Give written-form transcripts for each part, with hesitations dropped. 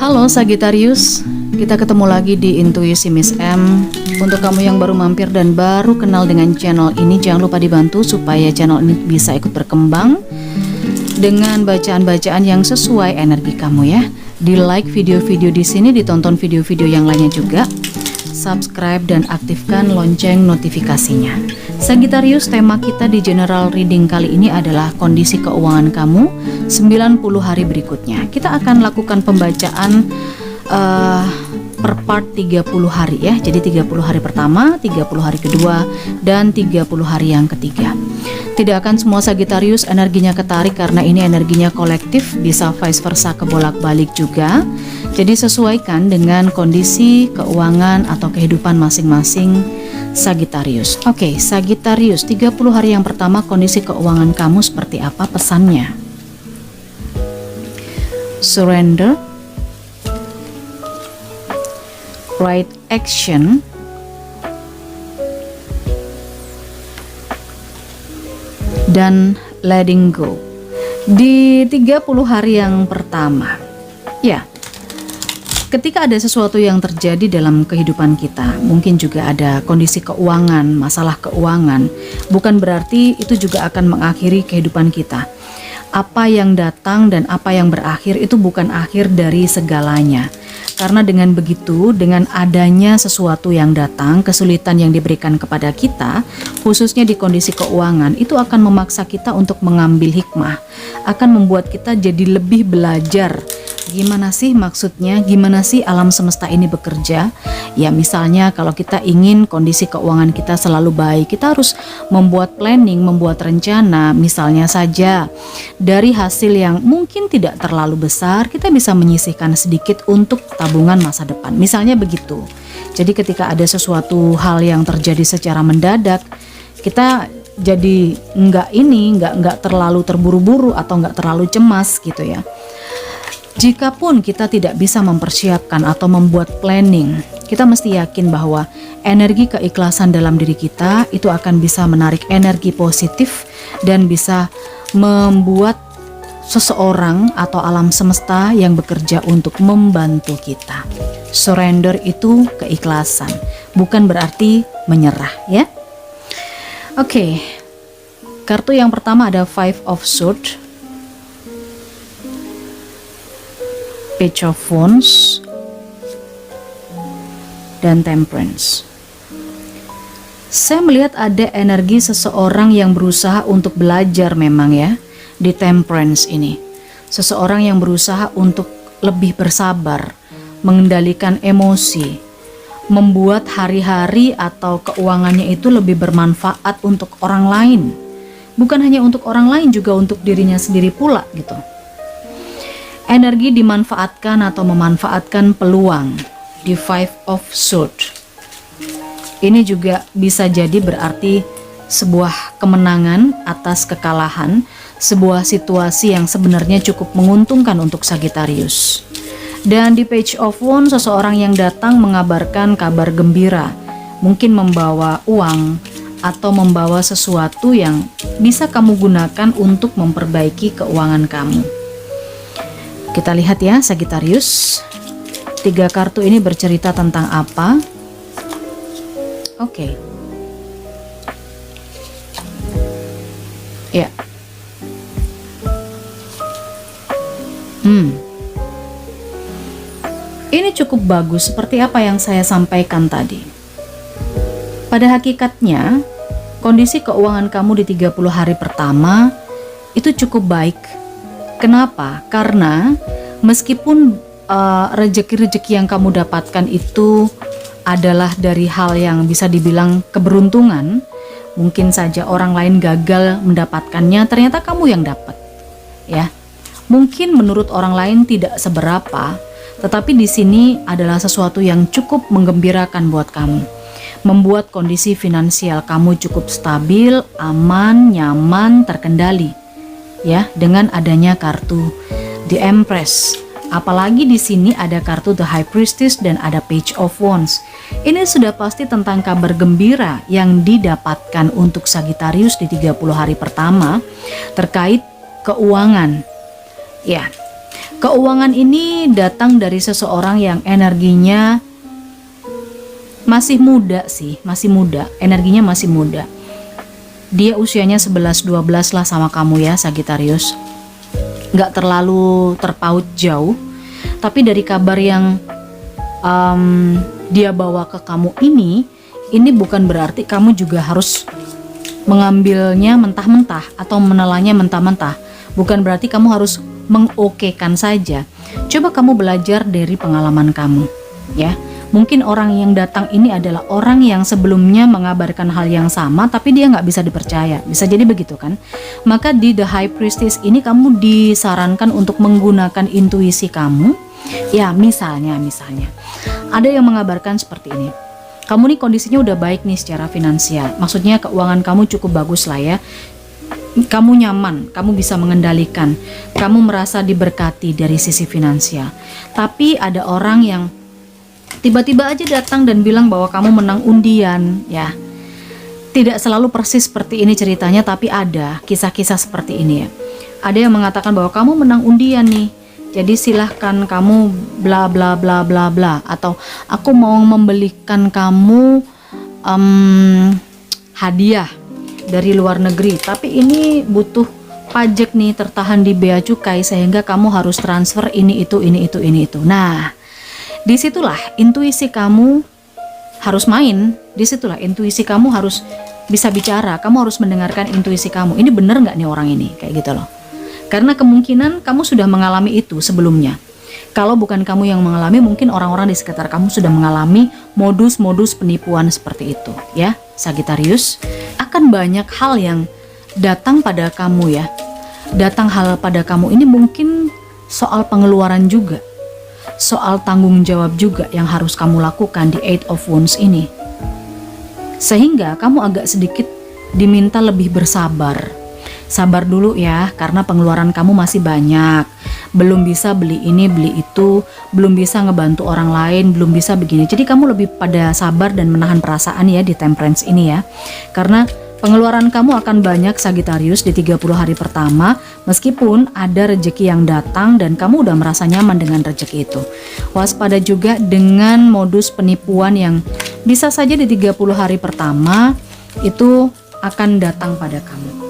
Halo Sagittarius, kita ketemu lagi di Intuisi Miss M. Untuk kamu yang baru mampir dan baru kenal dengan channel ini, jangan lupa dibantu supaya channel ini bisa ikut berkembang dengan bacaan-bacaan yang sesuai energi kamu ya. Di like video-video di sini, ditonton video-video yang lainnya juga. Subscribe dan aktifkan lonceng notifikasinya. Sagittarius, tema kita di general reading kali ini adalah kondisi keuangan kamu 90 hari berikutnya. Kita akan lakukan pembacaan per part 30 hari ya. Jadi 30 hari pertama, 30 hari kedua, dan 30 hari yang ketiga. Tidak akan semua Sagittarius energinya ketarik karena ini energinya kolektif, bisa vice versa kebolak-balik juga. Jadi sesuaikan dengan kondisi keuangan atau kehidupan masing-masing Sagittarius. Oke, Sagittarius, 30 hari yang pertama kondisi keuangan kamu seperti apa pesannya? Surrender, right action, dan letting go. Di 30 hari yang pertama, ya, ketika ada sesuatu yang terjadi dalam kehidupan kita, mungkin juga ada kondisi keuangan, masalah keuangan, bukan berarti itu juga akan mengakhiri kehidupan kita. Apa yang datang dan apa yang berakhir itu bukan akhir dari segalanya. Karena dengan begitu, dengan adanya sesuatu yang datang, kesulitan yang diberikan kepada kita, khususnya di kondisi keuangan, itu akan memaksa kita untuk mengambil hikmah, akan membuat kita jadi lebih belajar. Gimana sih maksudnya? Gimana sih alam semesta ini bekerja? Ya misalnya kalau kita ingin kondisi keuangan kita selalu baik, kita harus membuat planning, membuat rencana. Misalnya saja dari hasil yang mungkin tidak terlalu besar, kita bisa menyisihkan sedikit untuk tabungan masa depan. Misalnya begitu. Jadi ketika ada sesuatu hal yang terjadi secara mendadak, kita jadi nggak terlalu terburu-buru atau nggak terlalu cemas gitu ya. Jikapun kita tidak bisa mempersiapkan atau membuat planning, kita mesti yakin bahwa energi keikhlasan dalam diri kita itu akan bisa menarik energi positif dan bisa membuat seseorang atau alam semesta yang bekerja untuk membantu kita. Surrender itu keikhlasan, bukan berarti menyerah ya. Oke, kartu yang pertama ada Five of Swords, Page of Wands, dan Temperance. Saya melihat ada energi seseorang yang berusaha untuk belajar memang ya di Temperance ini. Seseorang yang berusaha untuk lebih bersabar, mengendalikan emosi, membuat hari-hari atau keuangannya itu lebih bermanfaat untuk orang lain. Bukan hanya untuk orang lain, juga untuk dirinya sendiri pula gitu. Energi dimanfaatkan atau memanfaatkan peluang di Five of Swords. Ini juga bisa jadi berarti sebuah kemenangan atas kekalahan, sebuah situasi yang sebenarnya cukup menguntungkan untuk Sagittarius. Dan di Page of Wands, seseorang yang datang mengabarkan kabar gembira, mungkin membawa uang atau membawa sesuatu yang bisa kamu gunakan untuk memperbaiki keuangan kamu. Kita lihat ya Sagittarius, 3 kartu ini bercerita tentang apa? Oke. Ya. Ini cukup bagus seperti apa yang saya sampaikan tadi. Pada hakikatnya, kondisi keuangan kamu di 30 hari pertama itu cukup baik. Kenapa? Karena meskipun rejeki-rejeki yang kamu dapatkan itu adalah dari hal yang bisa dibilang keberuntungan, mungkin saja orang lain gagal mendapatkannya, ternyata kamu yang dapat. Ya, mungkin menurut orang lain tidak seberapa, tetapi di sini adalah sesuatu yang cukup menggembirakan buat kamu, membuat kondisi finansial kamu cukup stabil, aman, nyaman, terkendali. Ya, dengan adanya kartu The Empress. Apalagi di sini ada kartu The High Priestess dan ada Page of Wands. Ini sudah pasti tentang kabar gembira yang didapatkan untuk Sagittarius di 30 hari pertama terkait keuangan. Ya, Keuangan ini datang dari seseorang yang energinya masih muda sih, masih muda, energinya masih muda. Dia usianya 11-12 lah sama kamu ya Sagittarius. Nggak terlalu terpaut jauh, tapi dari kabar yang dia bawa ke kamu ini bukan berarti kamu juga harus mengambilnya mentah-mentah atau menelannya mentah-mentah. Bukan berarti kamu harus mengokekan saja. Coba kamu belajar dari pengalaman kamu, ya. Mungkin orang yang datang ini adalah orang yang sebelumnya mengabarkan hal yang sama, tapi dia nggak bisa dipercaya. Bisa jadi begitu kan? Maka di The High Priestess ini kamu disarankan untuk menggunakan intuisi kamu. Ya, misalnya ada yang mengabarkan seperti ini. Kamu nih kondisinya udah baik nih secara finansial. Maksudnya keuangan kamu cukup bagus lah ya. Kamu nyaman, kamu bisa mengendalikan, kamu merasa diberkati dari sisi finansial. Tapi ada orang yang tiba-tiba aja datang dan bilang bahwa kamu menang undian, ya. Tidak selalu persis seperti ini ceritanya, tapi ada kisah-kisah seperti ini ya. Ada yang mengatakan bahwa kamu menang undian nih, jadi silahkan kamu bla bla bla bla bla, atau aku mau membelikan kamu hadiah dari luar negeri, tapi ini butuh pajak nih, tertahan di bea cukai, sehingga kamu harus transfer ini itu. Nah, disitulah intuisi kamu harus main, disitulah intuisi kamu harus bisa bicara, kamu harus mendengarkan intuisi kamu. Ini bener nggak nih orang ini, kayak gitu loh. Karena kemungkinan kamu sudah mengalami itu sebelumnya. Kalau bukan kamu yang mengalami, mungkin orang-orang di sekitar kamu sudah mengalami modus-modus penipuan seperti itu, ya Sagittarius. Akan banyak hal yang datang pada kamu ya. Datang hal pada kamu ini mungkin soal pengeluaran juga, soal tanggung jawab juga yang harus kamu lakukan di Eight of Wands ini. Sehingga kamu agak sedikit diminta lebih bersabar. Sabar dulu ya, karena pengeluaran kamu masih banyak. Belum bisa beli ini, beli itu, belum bisa ngebantu orang lain, belum bisa begini. Jadi kamu lebih pada sabar dan menahan perasaan ya di Temperance ini ya. Karena pengeluaran kamu akan banyak Sagittarius di 30 hari pertama, meskipun ada rejeki yang datang dan kamu udah merasa nyaman dengan rejeki itu. Waspada juga dengan modus penipuan yang bisa saja di 30 hari pertama itu akan datang pada kamu.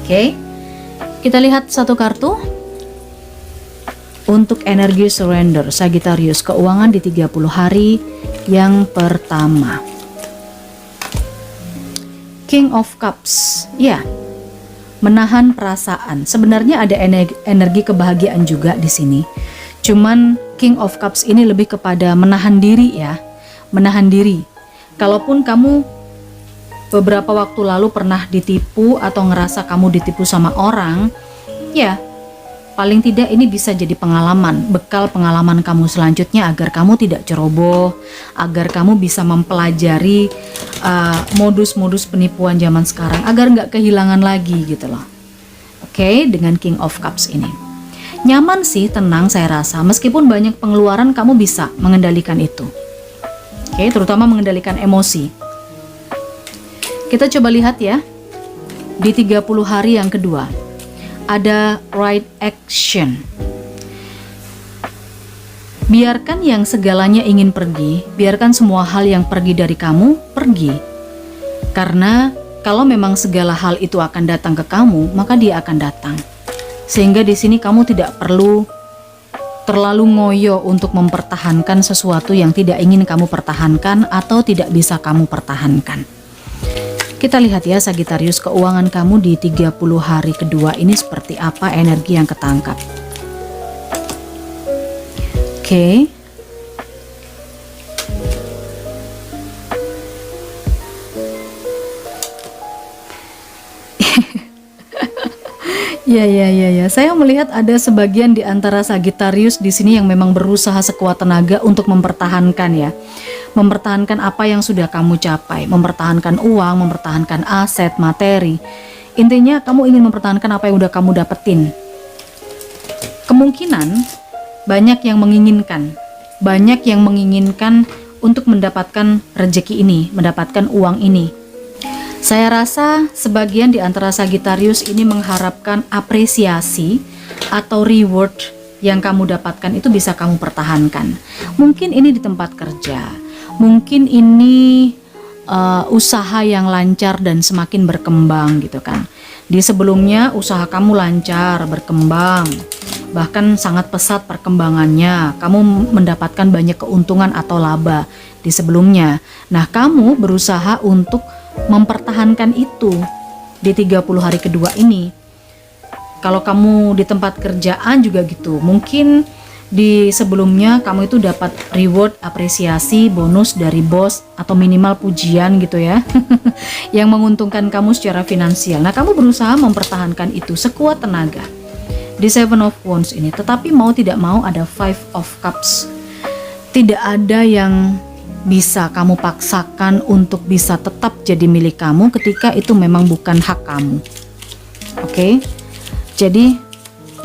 Oke, kita lihat satu kartu untuk energi surrender Sagittarius, keuangan di 30 hari yang pertama. King of Cups, ya, menahan perasaan. Sebenarnya ada energi kebahagiaan juga di sini. Cuman King of Cups ini lebih kepada menahan diri ya, menahan diri. Kalaupun kamu beberapa waktu lalu pernah ditipu atau ngerasa kamu ditipu sama orang, ya paling tidak ini bisa jadi pengalaman, bekal pengalaman kamu selanjutnya agar kamu tidak ceroboh, agar kamu bisa mempelajari modus-modus penipuan zaman sekarang, agar nggak kehilangan lagi gitu loh. Oke, dengan King of Cups ini. Nyaman sih, tenang saya rasa, meskipun banyak pengeluaran kamu bisa mengendalikan itu. Oke, terutama mengendalikan emosi. Kita coba lihat ya, di 30 hari yang kedua, ada right action. Biarkan yang segalanya ingin pergi, biarkan semua hal yang pergi dari kamu, pergi. Karena kalau memang segala hal itu akan datang ke kamu, maka dia akan datang. Sehingga di sini kamu tidak perlu terlalu ngoyo untuk mempertahankan sesuatu yang tidak ingin kamu pertahankan atau tidak bisa kamu pertahankan. Kita lihat ya Sagittarius, keuangan kamu di 30 hari kedua ini seperti apa energi yang ketangkap. Oke. Ya. Saya melihat ada sebagian di antara Sagittarius di sini yang memang berusaha sekuat tenaga untuk mempertahankan ya. Mempertahankan apa yang sudah kamu capai, mempertahankan uang, mempertahankan aset, materi. Intinya kamu ingin mempertahankan apa yang udah kamu dapetin. Kemungkinan banyak yang menginginkan untuk mendapatkan rezeki ini, mendapatkan uang ini. Saya rasa sebagian di antara Sagittarius ini mengharapkan apresiasi atau reward yang kamu dapatkan itu bisa kamu pertahankan. Mungkin ini di tempat kerja, mungkin ini usaha yang lancar dan semakin berkembang gitu kan. Di sebelumnya usaha kamu lancar, berkembang, bahkan sangat pesat perkembangannya, kamu mendapatkan banyak keuntungan atau laba di sebelumnya. Nah, kamu berusaha untuk mempertahankan itu di 30 hari kedua ini. Kalau kamu di tempat kerjaan juga gitu, mungkin di sebelumnya kamu itu dapat reward, apresiasi, bonus dari bos atau minimal pujian gitu ya yang menguntungkan kamu secara finansial. Nah, kamu berusaha mempertahankan itu sekuat tenaga di Seven of Wands ini. Tetapi mau tidak mau ada Five of Cups. Tidak ada yang bisa kamu paksakan untuk bisa tetap jadi milik kamu ketika itu memang bukan hak kamu. Oke? Jadi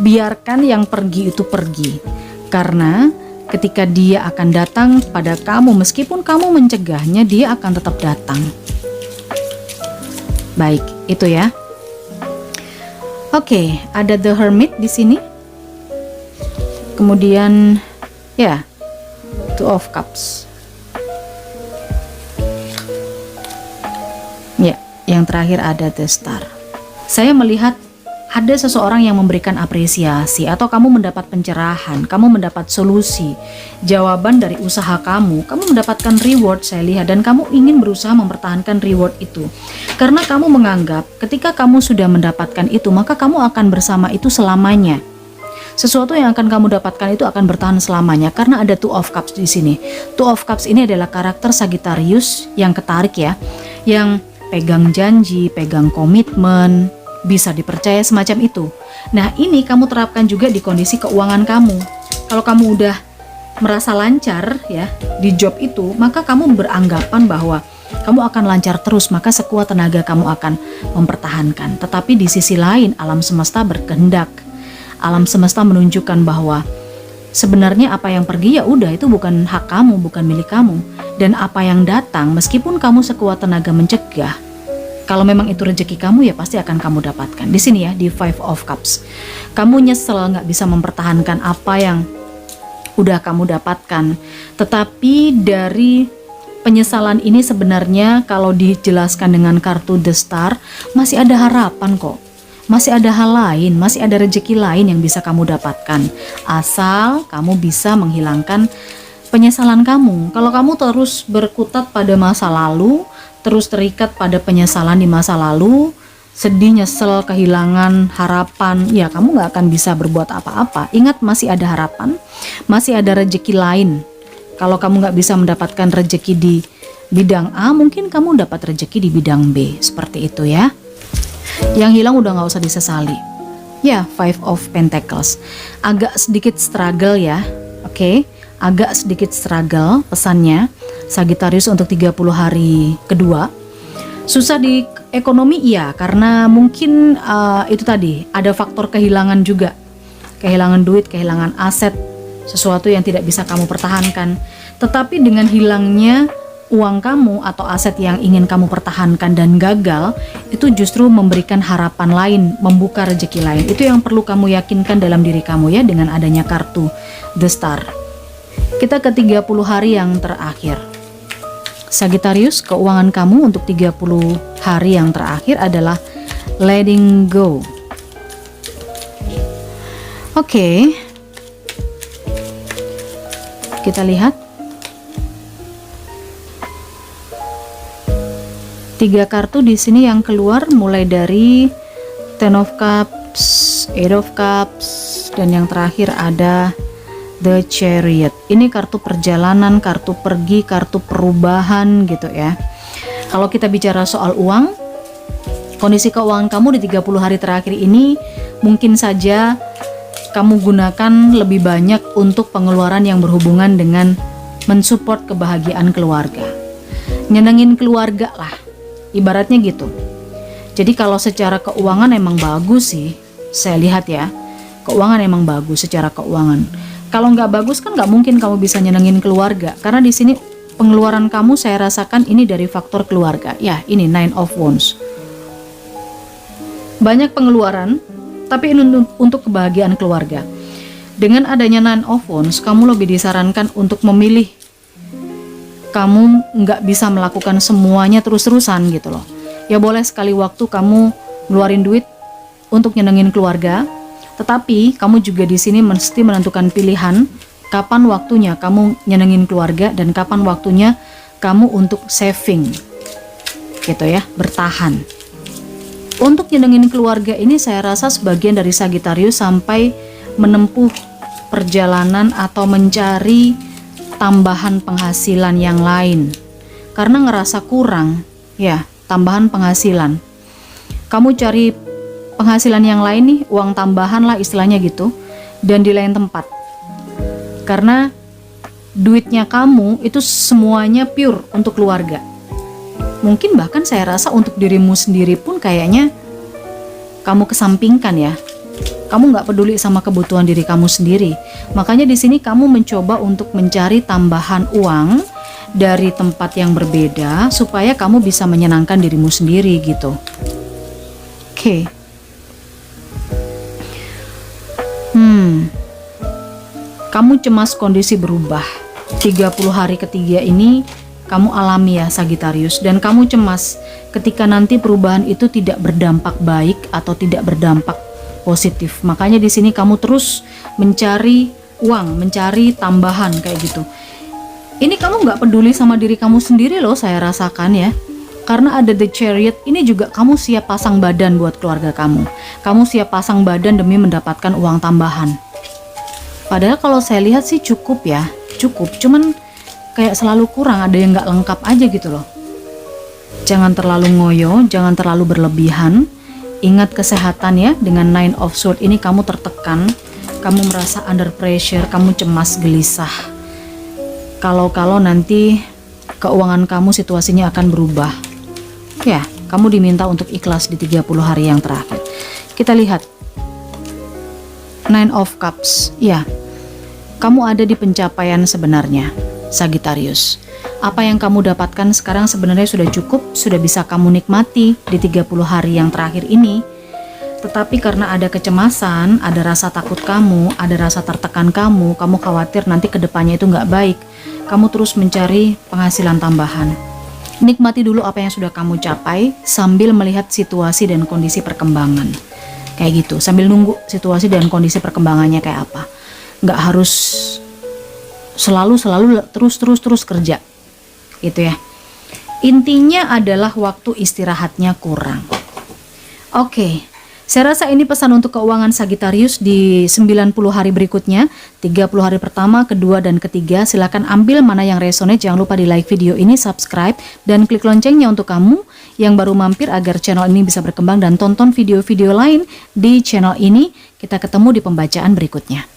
biarkan yang pergi itu pergi, karena ketika dia akan datang pada kamu, meskipun kamu mencegahnya, dia akan tetap datang. Baik, itu ya. Oke, ada The Hermit di sini. Kemudian ya, Two of Cups. Ya, yang terakhir ada The Star. Saya melihat ada seseorang yang memberikan apresiasi, atau kamu mendapat pencerahan, kamu mendapat solusi, jawaban dari usaha kamu mendapatkan reward saya lihat, dan kamu ingin berusaha mempertahankan reward itu. Karena kamu menganggap ketika kamu sudah mendapatkan itu, maka kamu akan bersama itu selamanya. Sesuatu yang akan kamu dapatkan itu akan bertahan selamanya, karena ada Two of Cups di sini. Two of Cups ini adalah karakter Sagittarius yang ketarik ya, yang pegang janji, pegang komitmen, bisa dipercaya semacam itu. Nah, ini kamu terapkan juga di kondisi keuangan kamu. Kalau kamu udah merasa lancar ya di job itu, maka kamu beranggapan bahwa kamu akan lancar terus, maka sekuat tenaga kamu akan mempertahankan. Tetapi di sisi lain, alam semesta berkehendak. Alam semesta menunjukkan bahwa sebenarnya apa yang pergi ya udah, itu bukan hak kamu, bukan milik kamu. Dan apa yang datang, meskipun kamu sekuat tenaga mencegah, kalau memang itu rezeki kamu ya pasti akan kamu dapatkan. Di sini ya, di Five of Cups. Kamu nyesel nggak bisa mempertahankan apa yang udah kamu dapatkan. Tetapi dari penyesalan ini sebenarnya kalau dijelaskan dengan kartu The Star, masih ada harapan kok. Masih ada hal lain, masih ada rezeki lain yang bisa kamu dapatkan. Asal kamu bisa menghilangkan penyesalan kamu. Kalau kamu terus berkutat pada masa lalu, terus terikat pada penyesalan di masa lalu, sedih, nyesel, kehilangan harapan, ya kamu gak akan bisa berbuat apa-apa. Ingat, masih ada harapan, masih ada rezeki lain. Kalau kamu gak bisa mendapatkan rezeki di bidang A, mungkin kamu dapat rezeki di bidang B. Seperti itu ya. Yang hilang udah gak usah disesali. Ya, Five of Pentacles. Agak sedikit struggle ya, oke? Agak sedikit struggle pesannya Sagittarius untuk 30 hari kedua. Susah di ekonomi iya, karena mungkin itu tadi ada faktor kehilangan juga. Kehilangan duit, kehilangan aset, sesuatu yang tidak bisa kamu pertahankan. Tetapi dengan hilangnya uang kamu atau aset yang ingin kamu pertahankan dan gagal, itu justru memberikan harapan lain, membuka rezeki lain. Itu yang perlu kamu yakinkan dalam diri kamu ya, dengan adanya kartu The Star. Kita ke 30 hari yang terakhir. Sagittarius, keuangan kamu untuk 30 hari yang terakhir adalah letting go. Oke. Kita lihat. 3 kartu di sini yang keluar, mulai dari Ten of Cups, Eight of Cups, dan yang terakhir ada The Chariot. Ini kartu perjalanan, kartu pergi, kartu perubahan gitu ya. Kalau kita bicara soal uang, kondisi keuangan kamu di 30 hari terakhir ini mungkin saja kamu gunakan lebih banyak untuk pengeluaran yang berhubungan dengan mensupport kebahagiaan keluarga. Nyenengin keluarga lah, ibaratnya gitu. Jadi kalau secara keuangan emang bagus sih, saya lihat ya, keuangan emang bagus secara keuangan. Kalau nggak bagus kan nggak mungkin kamu bisa nyenengin keluarga, karena di sini pengeluaran kamu saya rasakan ini dari faktor keluarga. Ya, ini Nine of Wands. Banyak pengeluaran tapi ini untuk kebahagiaan keluarga. Dengan adanya Nine of Wands, kamu lebih disarankan untuk memilih. Kamu nggak bisa melakukan semuanya terus-terusan gitu loh. Ya boleh sekali waktu kamu ngeluarin duit untuk nyenengin keluarga, tetapi kamu juga di sini mesti menentukan pilihan kapan waktunya kamu nyenengin keluarga dan kapan waktunya kamu untuk saving, gitu ya, bertahan. Untuk nyenengin keluarga ini saya rasa sebagian dari Sagittarius sampai menempuh perjalanan atau mencari tambahan penghasilan yang lain karena ngerasa kurang, ya, tambahan penghasilan. Kamu cari penghasilan yang lain nih, uang tambahan lah istilahnya gitu, dan di lain tempat. Karena duitnya kamu itu semuanya pure untuk keluarga. Mungkin bahkan saya rasa untuk dirimu sendiri pun kayaknya kamu kesampingkan ya. Kamu nggak peduli sama kebutuhan diri kamu sendiri. Makanya di sini kamu mencoba untuk mencari tambahan uang dari tempat yang berbeda supaya kamu bisa menyenangkan dirimu sendiri gitu. Oke. Kamu cemas kondisi berubah. 30 hari ketiga ini kamu alami ya Sagittarius, dan kamu cemas ketika nanti perubahan itu tidak berdampak baik atau tidak berdampak positif. Makanya di sini kamu terus mencari uang, mencari tambahan kayak gitu. Ini kamu nggak peduli sama diri kamu sendiri loh, saya rasakan ya. Karena ada The Chariot, ini juga kamu siap pasang badan buat keluarga kamu. Kamu siap pasang badan demi mendapatkan uang tambahan. Padahal kalau saya lihat sih cukup ya, cukup. Cuman kayak selalu kurang, ada yang nggak lengkap aja gitu loh. Jangan terlalu ngoyo, jangan terlalu berlebihan. Ingat kesehatan ya, dengan Nine of Swords ini kamu tertekan, kamu merasa under pressure, kamu cemas gelisah. Kalau nanti keuangan kamu situasinya akan berubah. Ya, kamu diminta untuk ikhlas di 30 hari yang terakhir. Kita lihat Nine of Cups. Ya, kamu ada di pencapaian sebenarnya, Sagittarius. Apa yang kamu dapatkan sekarang sebenarnya sudah cukup, sudah bisa kamu nikmati di 30 hari yang terakhir ini. Tetapi karena ada kecemasan, ada rasa takut kamu, ada rasa tertekan kamu khawatir nanti kedepannya itu nggak baik. Kamu terus mencari penghasilan tambahan. Nikmati dulu apa yang sudah kamu capai sambil melihat situasi dan kondisi perkembangan. Kayak gitu, sambil nunggu situasi dan kondisi perkembangannya kayak apa. Nggak harus selalu terus kerja. Gitu ya. Intinya adalah waktu istirahatnya kurang. Oke. Saya rasa ini pesan untuk keuangan Sagittarius di 90 hari berikutnya, 30 hari pertama, kedua, dan ketiga. Silakan ambil mana yang resonate. Jangan lupa di like video ini, subscribe, dan klik loncengnya untuk kamu yang baru mampir agar channel ini bisa berkembang, dan tonton video-video lain di channel ini. Kita ketemu di pembacaan berikutnya.